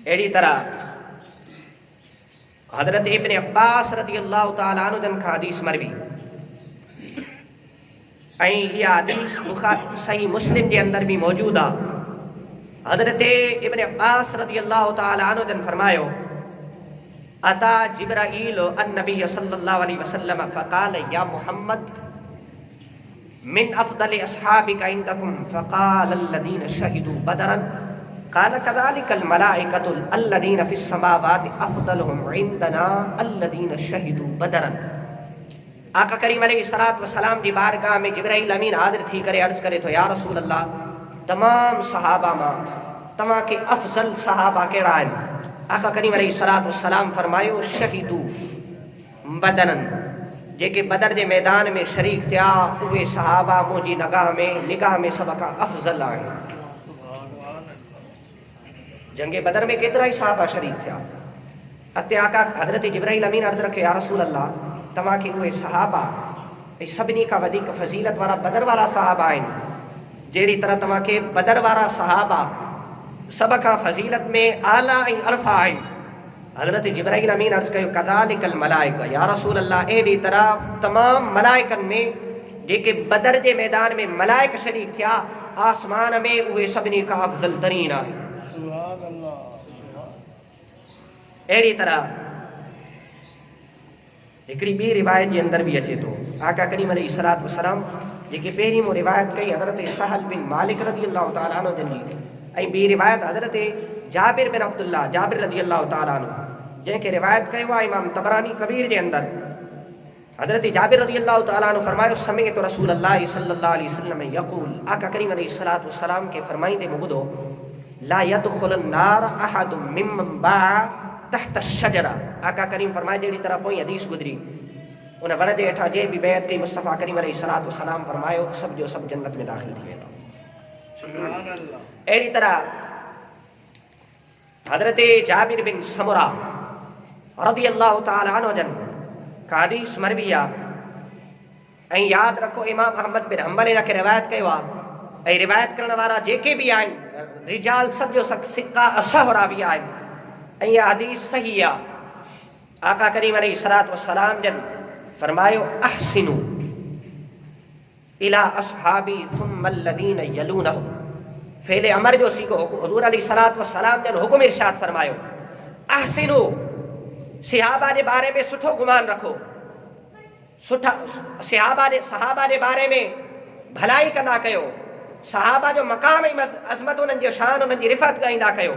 अहिड़ी तरह हज़रत इब्न अब्बास रज़ियल्लाहु तआला अन्हु जन खां हदीस मरवी ऐं इहा हदीस सही मुस्लिम जे अंदर भी मौजूद आहे। हज़रत इब्न अब्बास रज़ियल्लाहु तआला अन्हु जन फरमायो अता जिब्राईल अन्नबी सल्लल्लाहु अलैहि वसल्लम फ़क़ाल या मुहम्मद मिन अफ़दल अस्हाबिका इंदकुम फ़क़ाल अल्लज़ीन शहिदू बदरन क़ाल कज़ालिकल मलाइकतुल अल्लज़ीन फ़िस समावाति अफ़दलुहुम इंदना अल्लज़ीन शहिदू बदरन। आका करीम अलैहिस्सलातु वस्सलाम जी बारगाह में जिब्राईल अमीन हाज़िर थी करे अर्ज़ करे तो या रसूल अल्लाह तमाम सहाबा मां तव्हां के अफ़ज़ल सहाबा कहिड़ा आहिनि? आका करीम अलैहिस्सलातु वस्सलाम फरमायो शहीदू बदरन, जेके बदर जे मैदान में शरीक थिया उहे सहाबा मुंहिंजी निगाह में सभ खां अफ़ज़ल आहिनि। जंगे बदर में केतिरा ई सहाबा शरीक थिया। अॻिते आका हज़रत जिब्राईल अमीन अर्ज़ रखे या रसूल अल्लाह तव्हां के उहे सहाबा ऐं सभिनी खां वधीक फ़ज़ीलत वारा बदर वारा सहाबा आहिनि। जहिड़ी तरह तव्हां के बदर वारा सहाबा सभ खां फ़ज़ीलत में आला ऐं अरफ़ा आहिनि। हज़रत जिब्राईल अमीन अर्ज़ कयो कज़ालिकल मलाइका या रसूल अल्लाह अहिड़ी तरह तमाम मलाइकनि में जेके बदर जे मैदान में मलाइक शरीक थिया आसमान में उहे सभिनी खां अफ़ज़ल तरीन आहिनि। अहिड़ी तरह हिकिड़ी ॿी रिवायत जे अंदर भी अचे थो आका करीम अलैहिस्सलातु वस्सलाम जेके पहिरीं मूं रिवायत कई हज़रत सहल बिन मालिक रज़ियल्लाहु तआला अन्हु जन जी ऐं ॿी रिवायत हज़रत जाबिर बिन अब्दुल्लाह जाबिर रज़ियल्लाहु तआला अन्हु जंहिंखे रिवायत कयो आहे इमाम तबरानी कबीर जे अंदर। हज़रत जाबिर रज़ियल्लाहु तआला अन्हु फरमायो समिअतु रसूल अल्लाह सल्लल्लाहु अलैहि वसल्लम यक़ूल आका करीम अलैहिस्सलातु वस्सलाम के फरमाईंदे मूं ॿुधो ला यदखुलुन नार अहदुम मिम्मन बाअ तहत शजरा। आका करीम फरमाए जहिड़ी तरह पोइ हदीस गुज़री उन वण जे हेठां जे बि बैत कई मुस्तफ़ा करीम अलैहिस्सलातु वस्सलाम फरमायो सभ जो सभु जन्नत में दाख़िल थी वेंदा। अहिड़ी तरह हज़रत जाबिर बिन समुरा रज़ियल्लाहु तआला अन्हु जन का हदीस मरवी आहे ऐं यादि रखो इमाम अहमद बिन हंबल हिन खे रिवायत कयो आहे ऐं रिवायत करण वारा जेके बि आहिनि रिजाल सभ जो सिक्का असह रावी आहिनि ऐं इहा हदीस सही आहे। आका करीम अलैहिस्सलातु वस्सलाम जन फरमायो अहसिनु इला अस्हाबी सुम्मा अल्लज़ीन यलूनहुम फेले अमर जो सीगो हुज़ूर अलैहिस्सलातु वस्सलाम जन हुकुम इरशाद फरमायो अहसिनु सहाबा जे बारे में सुठो गुमान रखो सुठा सहाबा जे बारे में भलाई कंदा कयो सहाबा जो मक़ाम ऐं अज़मत उन्हनि जो शान उन्हनि जी रिफ़त ॻाईंदा कयो।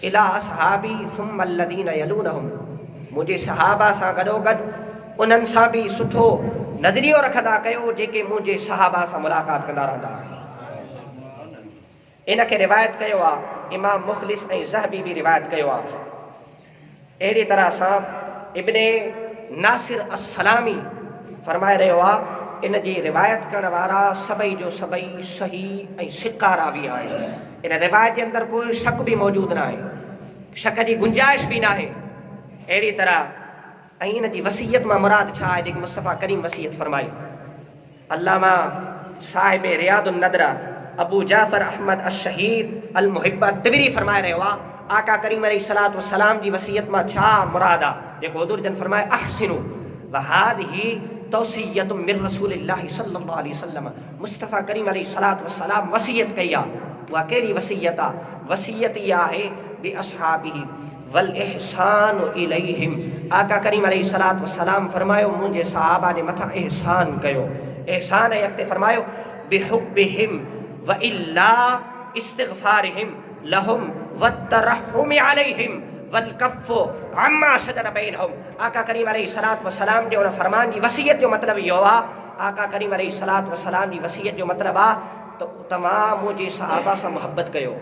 इला असहाबी सुम्मा अल्लज़ीन यलूनहुम मुंहिंजे सहाबा सां गॾोगॾु उन्हनि सां बि सुठो नज़रियो रखंदा कयो जेके मुंहिंजे सहाबा सां मुलाक़ात कंदा रहंदा आहिनि। इन खे रिवायत कयो आहे इमाम मुख़लिस ऐं ज़हबी बि रिवायत कयो आहे। अहिड़ी तरह सां इब्ने नासिर अस्सलामी फरमाए रहियो आहे इन जी रिवायत करण वारा सभई जो सभई सही ऐं सिक्का रावी आहिनि। इन रिवायत जे अंदर कोई शक भी मौजूद न आहे शक जी गुंजाइश भी न आहे। अहिड़ी तरह ऐं इन जी वसीयत मां मुराद छा आहे जेकी मुस्तफ़ा करीम वसीयत फरमाई। अल्लामा साहिब रियादुन नदरा अबू जाफ़र अहमद अश-शहीद अल मुहिब्ब तिबरी फरमाए रहियो आहे आका करीम अलैहिस्सलातु वस्सलाम जी वसीयत मां छा मुराद आहे जेको हुज़ूर जन फरमाए अहसिनु व हादिही तौसीयतु मिन रसूलिल्लाहि सल्लल्लाहु अलैहि वसल्लम। मुस्तफ़ा करीम अलैहिस्सलातु वस्सलाम वसीयत कई आहे उहा कहिड़ी वसीयत आहे वसीयत इहा आहे बि असहाबिही वल इहसानु इलैहिम। आका करीम अलैहिस्सलातु वस्सलाम फरमायो मुंहिंजे सहाबा जे मथां इहसान कयो इहसान ऐं अॻिते फरमायो बिहुब्बिहिम व इल्ला इस्तिग़फारिहिम लहुम व तरहुम अलैहिम वल कफ़्फु अम्मा शजर बैनहुम। आका करीम अलैहिस्सलातु वस्सलाम जो उन फरमान जी वसीयत जो मतिलबु इहो आहे आका करीम अलैहिस्सलातु वस्सलाम जी वसीयत जो मतिलबु आहे तो तमाम मुझे सहाबा से मोहब्बत कयो।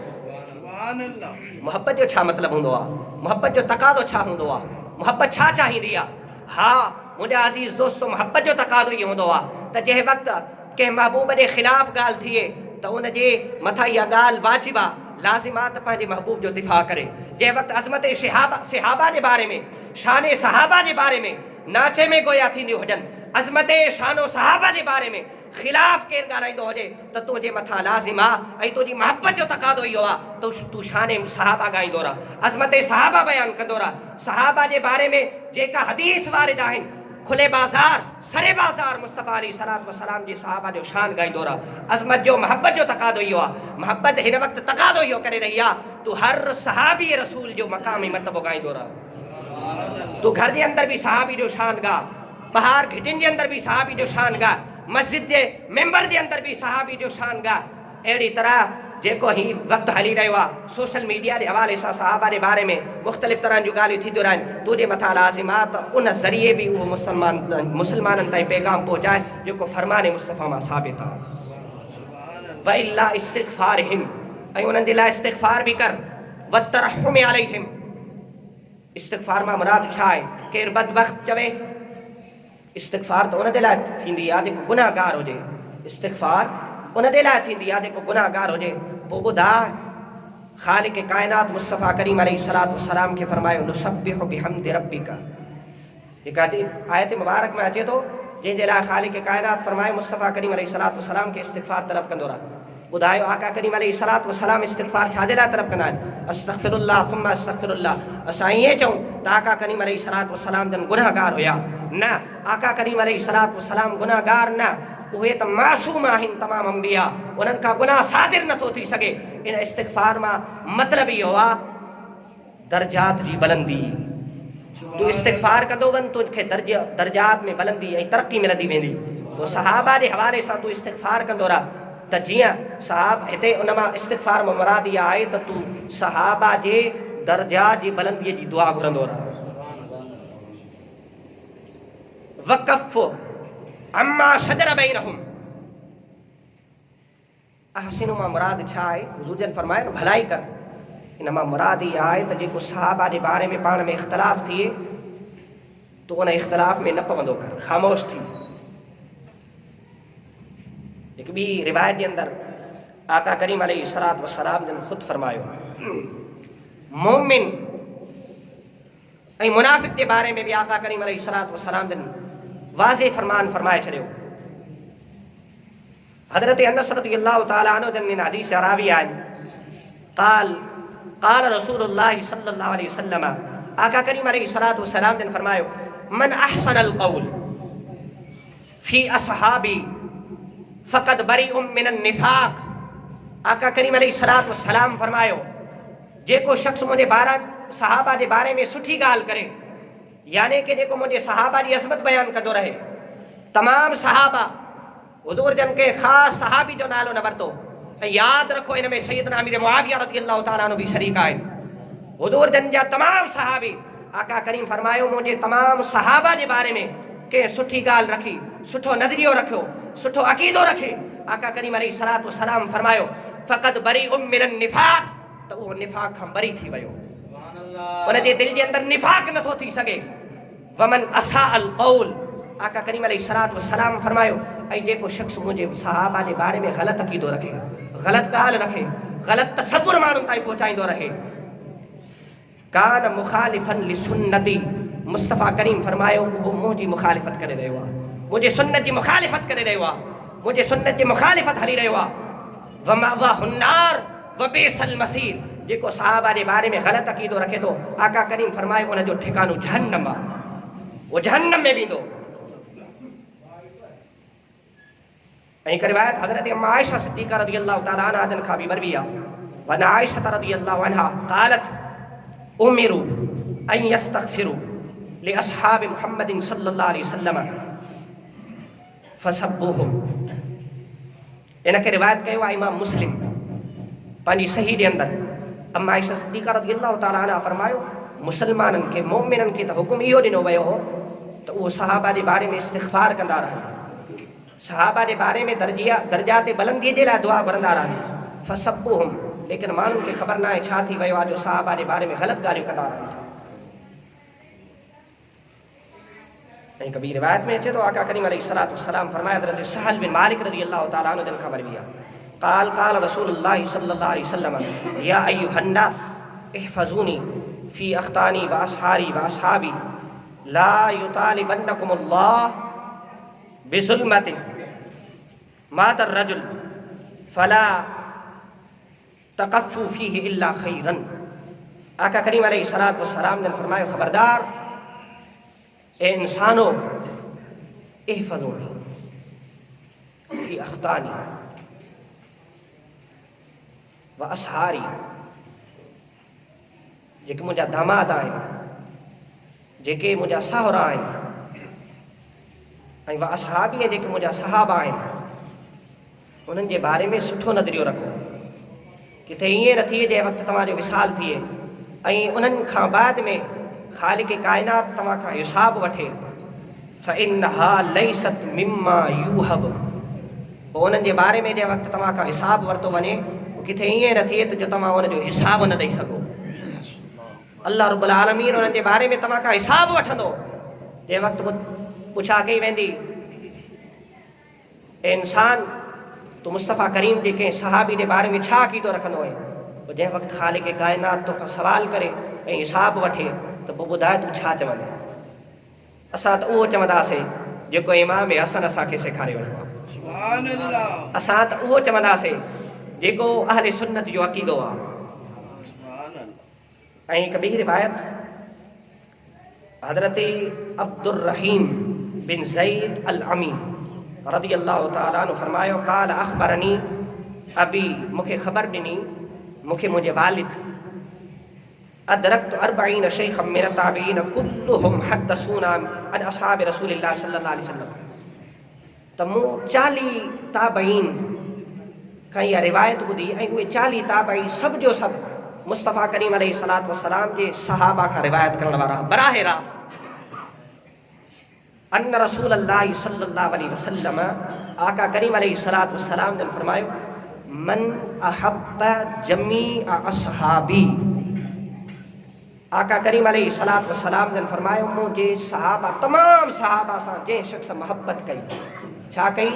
मोहब्बत जो छा मतलब हूंदो आहे मोहब्बत जो तकादो छा हूंदो आहे मोहब्बत छा चाहींदी आहे। हाँ मुंहिंजा अज़ीज़ दोस्तों मोहब्बत जो तकादो ये हूंदो आहे त जंहिं वक़्तु कंहिं महबूब जे ख़िलाफ़ ॻाल्हि थिए त उनजे मथां इहा ॻाल्हि वाजिबु आहे लाज़िम आहे त पंहिंजे महबूब जो दिफ़ा करे। जंहिं वक़्तु अज़मत सहाबा जे बारे में शान सहाबा जे बारे में नाचे में गोया थींदियूं हुजनि अज़मत शानो सहाबा जे बारे में खिलाफ केर ॻाल्हाईंदो हुजे त तुंहिंजे मथां लाज़िम आहे ऐं तुंहिंजी मोहब्बत जो तक़ाज़ो इहो आहे त तूं शान सहाबा ॻाईंदो रह, अज़मत सहाबा बयानु कंदो रह। सहाबा जे बारे में जेका हदीस वारिद आहिनि खुले बाज़ार सरे बाज़ार मुस्तफ़ा अलैहिस्सलातु वस्सलाम जे सहाबा जो शान ॻाईंदो रह। अज़मत जो मोहब्बत जो तक़ाज़ो इहो आहे, मोहब्बत हिन वक़्तु तक़ाज़ो इहो करे रही आहे तूं हर सहाबी रसूल जो मक़ामी मर्तबो ॻाईंदो रह। तूं घर जे अंदर भी सहाबी जो शान गा, बाहर घिटिन जे अंदर भी सहाबी जो शान गा, मस्जिद जे मेंबर जे अंदर भी सहाबी जो शान गा। अहिड़ी तरह जेको ही वक़्तु हली रहियो आहे सोशल मीडिया जे हवाले सां सहाबा जे बारे में मुख़्तलिफ़ तरह जूं ॻाल्हियूं थींदियूं रहनि, तुंहिंजे मथां लाज़िम आहे त उन ज़रिए बि उहो मुसलमाननि ताईं पैगाम पहुचाए जेको फ़रमान मुस्तफ़ा मां साबित आहे। व इल्ला इस्तिग़फ़ारहिम, ऐं उन्हनि जे लाइ इस्तिग़फ़ार बि कर, व तरहुम अलैहिम। इस्तिग़फ़ार मां मुराद छा आहे? केरु बदबख़्त चवे इस्तिग़फ़ार त उन जे लाइ थींदी आहे जेको गुनाहगार हुजे, इस्तिग़फ़ार उन जे लाइ थींदी आहे जेको गुनाहगार हुजे। पोइ ॿुधा ख़ालिक़ काइनात मुस्तफ़ा करीम अलैहिस्सलातु वस्सलाम खे फरमायो नुसब्बिहु बिहम्दि रब्बिका। हिकु आयत मुबारक में अचे थो जंहिंजे लाइ ख़ालिक़ काइनात फरमायो मुस्तफ़ा करीम अलैहिस्सलातु वस्सलाम खे इस्तिग़फ़ार तलब कंदो रह। ॿुधायो आका करीम अलैहिस्सलातु वस्सलाम इस्तिग़फ़ार छाजे लाइ तलब कंदा आहिनि? अस्तग़फ़िरुल्लाह सुम्मा अस्तग़फ़िरुल्लाह। असां ईअं चऊं त आका करीम अलैहिस्सलातु वस्सलाम जन गुनाहगार हुया? न, आका करीम अलैहिस्सलातु वस्सलाम गुनाहगार न, उहे त मासूम आहिनि तमाम अंबिया, उन्हनि खां गुनाह सादिर नथो थी सघे। इन इस्तिग़फ़ार मां मतिलबु इहो आहे दर्जात जी बुलंदी। तूं इस्तिग़फ़ार कंदो वञ तुंहिंखे दर्जात में बुलंदी ऐं तरक़ी मिलंदी वेंदी। पोइ सहाबा जे हवाले सां तूं इस्तिग़फ़ार कंदो रह त जीअं सहाब हिते उन मां इस्तिग़फ़ार में मुराद इहा आहे त तूं सहाबा जे दर्जात जी बुलंदीअ जी दुआ घुरंदो रह। वक़फ़ अम्मा शजर बैनहुम, अहसिनु मां मुराद छा आहे? हुज़ूर जन फरमाए न भलाई कर। इन मां मुराद इहा आहे त जेको सहाबा जे बारे में पाण में इख़्तिलाफ़ थिए तो उन इख़्तिलाफ़ में न पवंदो कर, ख़ामोश थी। हिकु ॿी रिवायत जे अंदर आका करीम अलैहिस्सलातु वस्सलाम जन ख़ुदि फरमायो मोमिन ऐं मुनाफ़िक़ जे बारे में बि आका करीम अलैहिस्सलातु वस्सलाम जन वाज़े फरमान फरमाए छॾियो। हज़रत अनस रज़ियल्लाहु तआला अन्हु जन इन हदीस रावी आहिनि क़ाल रसूलुल्लाह सल्लल्लाहु अलैहि वसल्लम, आका करीम अलैहिस्सलातु वस्सलाम जन फरमायो मन अहसनल क़ौल फ़ी असहाबी फ़क़द बरीउम मिनन निफ़ाक़। आका करीम अलैहिस्सलातु वस्सलाम फरमायो जेको शख़्स मुंहिंजे सहाबा जे बारे में सुठी ॻाल्हि करे, यानी कि जेको मुंहिंजे सहाबा जी अज़मत बयानु कंदो रहे, तमाम सहाबा, हुज़ूर जन के ख़ासि सहाबी जो नालो न वरितो। ऐं यादि रखो इन में सैयदना अमीर मुआविया रज़ियल्लाहु तआला अन्हु बि शरीक आहिनि। हुज़ूर जन जा तमाम सहाबी, आका करीम फरमायो मुंहिंजे तमाम सहाबा जे बारे में कंहिं सुठी ॻाल्हि रखी, सुठो नज़रियो रखियो, सुठो अक़ीदो रखे, आका करीम अलैहिस्सलातु वस्सलाम फरमायो फ़क़द बरीउम मिनन निफ़ाक़, त उहो निफ़ाक़ खां बरी थी वियो, उनजे दिलि जे अंदरि निफ़ाक़ नथो थी सघे। वमन असाअल क़ौल, आका करीम अलैहिस्सलातु वस्सलाम फरमायो ऐं जेको शख़्स मुंहिंजे सहाबा जे बारे में ग़लति अक़ीदो रखे, ग़लति ॻाल्हि रखे, ग़लति तसव्वुर माण्हुनि ताईं पहुचाईंदो रहे, कान मुख़ालिफ़न लिसुन्नती, मुस्तफ़ा करीम फरमायो उहो मुंहिंजी मुख़ालिफ़त करे रहियो आहे, मुंहिंजे सुन्नत जी मुख़ालिफ़त करे रहियो आहे, मुंहिंजे सुन्नत जी मुख़ालिफ़त हली रहियो आहे। वमअवाहुन नार वबिअसल मसीर, जेको सहाबा जे बारे में ग़लति अक़ीदो रखे थो, आका करीम फरमायो उनजो ठिकानो जहन्नम आहे, उहो जहन्नम में वेंदो। ऐं हिकु रिवायत हज़रत अम्मा आयशा सिद्दीक़ा रज़ियल्लाहु तआला अन्हा जन खां बि मरवी आहे। वन आयशा रज़ियल्लाहु अन्हा क़ालत उमिरू अन यस्तग़फिरू लिअस्हाब मुहम्मदिन सल्लल्लाहु अलैहि वसल्लम फसब्बुहुम। इनखे रिवायत कयो आहे इमाम मुस्लिम पंहिंजी सही जे अंदरि। अम्मा आयशा सिद्दीक़ा रज़ियल्लाहु तआला अन्हा फरमायो मुसलमाननि खे, मोमिननि खे त हुकुम इहो ॾिनो वियो हो त उहो सहाबा जे बारे में इस्तिग़फ़ार कंदा रहनि, सहाबा जे बारे में दर्जा ते बुलंदीअ जे लाइ दुआ घुरंदा रहनि। फसब्बुहुम, लेकिन माण्हुनि खे ख़बर न आहे छा थी वियो आहे जो सहाबा जे बारे में ग़लति ॻाल्हियूं कंदा रहनि था। ऐं कबीर रिवायत में अचे थो आका करीम अलैहिस्सलातु वस्सलाम फरमाया, हज़रत सहल बिन मालिक रज़ियल्लाहु तआला अन्हु जन खां मरवी आहे, क़ाल क़ाल रसूलुल्लाह सल्लल्लाहु अलैहि वसल्लम या अय्युहन्नास इहफ़ज़ूनी फ़ी अख़्तानी व असहारी व असहाबी ला युतालिबन्नकुमुल्लाह बिजुल्मतिन मातर रजुल फला तकफ़्फ़ू फ़ीही इल्ला खैरन। आका करीम अलैहिस्सलातु वस्सलाम ने फरमाया, खबरदार ए इंसानो, इहफ़ज़ूनी फ़ी अख़्तानी व असहारी। जेके मुंहिंजा दामाद आहिनि, जेके मुंहिंजा साहुरा आहिनि, ऐं व असहाबी, जेके मुंहिंजा सहाबा आहिनि, उन्हनि जे बारे में सुठो नज़रियो रखो। किथे ईअं न थिए जंहिं वक़्तु तव्हांजो विसाल थिए ऐं उन्हनि खां बाद में ख़ालिक़ काइनात तव्हां खां हिसाब वठे। फ़इन्नहा लैसत मिम्मा यूहब। पोइ उन्हनि जे बारे में जंहिं वक़्तु तव्हां खां हिसाब वरितो वञे, किथे ईअं न थिए त जो तव्हां उनजो हिसाब न ॾेई सघो। अल्लाह रब्बुल आलमीन उन्हनि जे बारे में तव्हां खां हिसाब वठंदो। जंहिं वक़्तु पुछा कई वेंदी, ए इंसान, तूं मुस्तफ़ा करीम जे कंहिं सहाबी जे बारे में छा क़ीदो रखंदो आहे? पोइ जंहिं वक़्तु ख़ालिक़ काइनात तोखां सवाल करे ऐं हिसाब वठे त पोइ ॿुधाए तूं छा चवंदे? असां त उहो चवंदासीं जेको इमाम हसन असांखे सेखारे वञो आहे। असां त उहो चवंदासीं जेको अहले सुन्नत जो अक़ीदो आहे। ऐं हिकु ॿी रिवायत हज़रत अब्दुर रहीम बिन ज़ैद अल अमी रज़ी अल्लाह तआला अन्हु फरमायो, क़ाल अख़बरनी अबी, मूंखे ख़बर ॾिनी, मूंखे मुंहिंजे वालिद, अदरक्तु 40 शैख़न मिन ताबीन कुल्लुहुम हदसूना अन असहाब रसूलिल्लाह सल्लल्लाहु अलैहि वसल्लम। त मूं 40 ताबईन खां इहा रिवायत ॿुधी ऐं उहे 40 ताबई सभु जो सभु मुस्तफ़ा करीम अलैहिस्सलातु वस्सलाम जे सहाबा खां रिवायत करण वारा बराहे रास्त। अन्न रसूलल्लाह सल्लल्लाहु अलैहि वसल्लम, आका करीम अलैहिस्सलातु वस्सलाम ने फरमायो, मन अहब्ब जमीअ असहाबी। आका करीम अलैहिस्सलातु वस्सलाम ने फरमायो, मुंहिंजे सहाबा, तमाम सहाबा सां जंहिं शख़्स मोहब्बत कई, छा कई?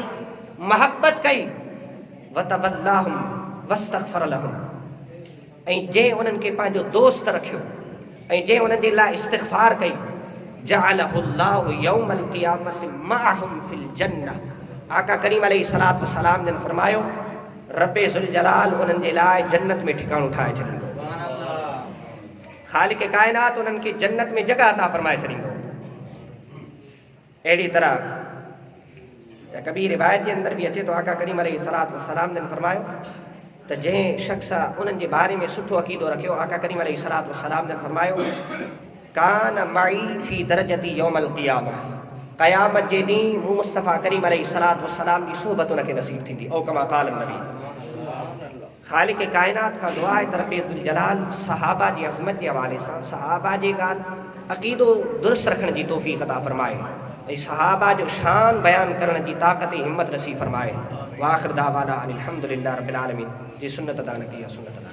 मोहब्बत कई। वतवल्लाहुम वस्तग़फ़र लहुम, ऐं जंहिं उन्हनि खे पंहिंजो दोस्त रखियो ऐं जंहिं उन्हनि जे लाइ इस्तिग़फ़ार कई, जअलहुल्लाहु यौमल क़ियामति मअहुम फिल जन्नह। आका करीम अलैहिस्सलातु वस्सलाम ने फरमायो, रब्बे ज़ुल जलाल उन्हनि जे लाइ जन्नत में ठिकाणो ठाहे छॾींदो। ख़ालिक़ काइनात उन्हनि खे जन्नत में जॻह अता फरमाए छॾींदो। अहिड़ी तरह कबीर रिवायत जे अंदर बि अचे थो, आका करीम अलैहिस्सलातु वस्सलाम ने फरमायो त जंहिं शख़्स उन्हनि जे बारे में सुठो अक़ीदो रखियो, आका करीम अलैहिस्सलातु वस्सलाम ने फरमायो, कान मई फी दरजती यौमल क़ियामह। क़यामत जे ॾींहुं मूं मुस्तफ़ा करीम अलैहिस्सलातु वस्सलाम जी सोबत उनखे नसीब थींदी। ओ कमा क़ाल नबी। ख़ालिक़ काइनात खां दुआ आहे त रब्बे ज़ुल जलाल सहाबा जी अज़मत जे हवाले सां सहाबा जी ॻाल्हि अक़ीदो दुरुस्त रखण जी तौफ़ीक़ अता फरमाए ऐं सहाबा जो शान बयान करण जी ताक़त ऐं हिम्मत नसीब फरमाए। वाखिर दावाना अनिल हम्दुलिल्लाहि रब्बिल आलमीन। जी सुन्नत अदा न की, सुन्नत अदा।